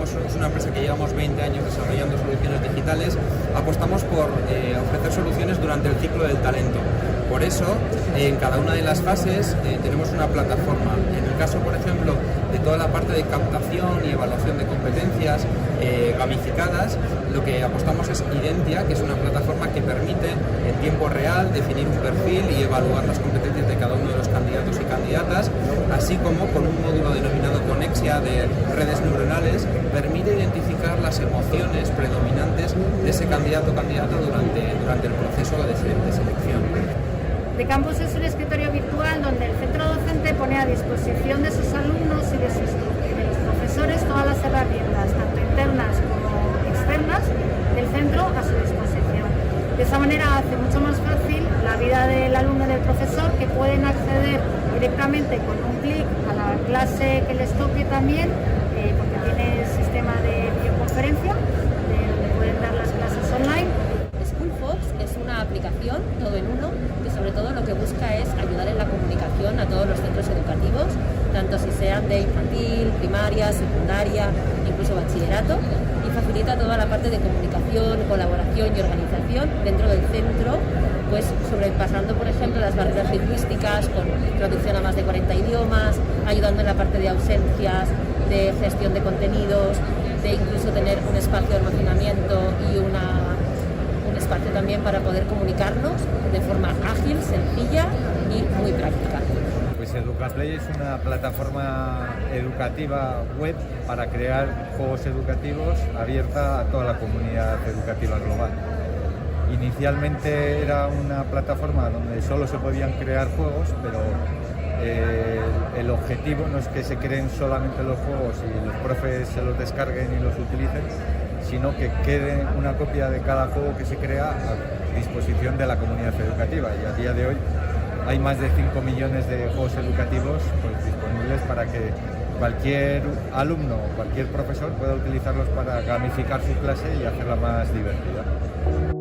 Que es una empresa que llevamos 20 años desarrollando soluciones digitales, apostamos por ofrecer soluciones durante el ciclo del talento. Por eso, en cada una de las fases tenemos una plataforma. En el caso, por ejemplo, de toda la parte de captación y evaluación de competencias gamificadas, lo que apostamos es Identia, que es una plataforma que permite en tiempo real definir un perfil y evaluar las competencias de cada uno de los candidatos y candidatas, así como con un módulo denominado Conexia de redes neuronales, permite identificar las emociones predominantes de ese candidato o candidata durante el proceso de selección. The Campus es un escritorio virtual donde el centro docente pone a disposición de sus alumnos y de los profesores todas las herramientas, tanto internas como externas, del centro a su disposición. De esa manera hace mucho más fácil la vida del alumno y del profesor, que pueden acceder directamente con un clic a la clase que les toque también, porque tiene sistema de videoconferencia, donde pueden dar las clases online. Schoolfox es una aplicación todo en uno que sobre todo lo que busca es ayudar en la comunicación a todos los centros educativos, tanto si sean de infantil, primaria, secundaria, incluso bachillerato, y facilita toda la parte de comunicación, colaboración y organización dentro del centro, pues sobrepasando por ejemplo las barreras lingüísticas con traducción a más de 40 idiomas, ayudando en la parte de ausencias, de gestión de contenidos, de incluso tener un espacio de almacenamiento y un espacio también para poder comunicarnos de forma ágil, sencilla y muy práctica. Pues Educaplay es una plataforma educativa web para crear juegos educativos abierta a toda la comunidad educativa global. Inicialmente era una plataforma donde solo se podían crear juegos, pero el objetivo no es que se creen solamente los juegos y los profes se los descarguen y los utilicen, sino que quede una copia de cada juego que se crea a disposición de la comunidad educativa. Y a día de hoy hay más de 5 millones de juegos educativos pues, disponibles para que cualquier alumno o cualquier profesor pueda utilizarlos para gamificar su clase y hacerla más divertida.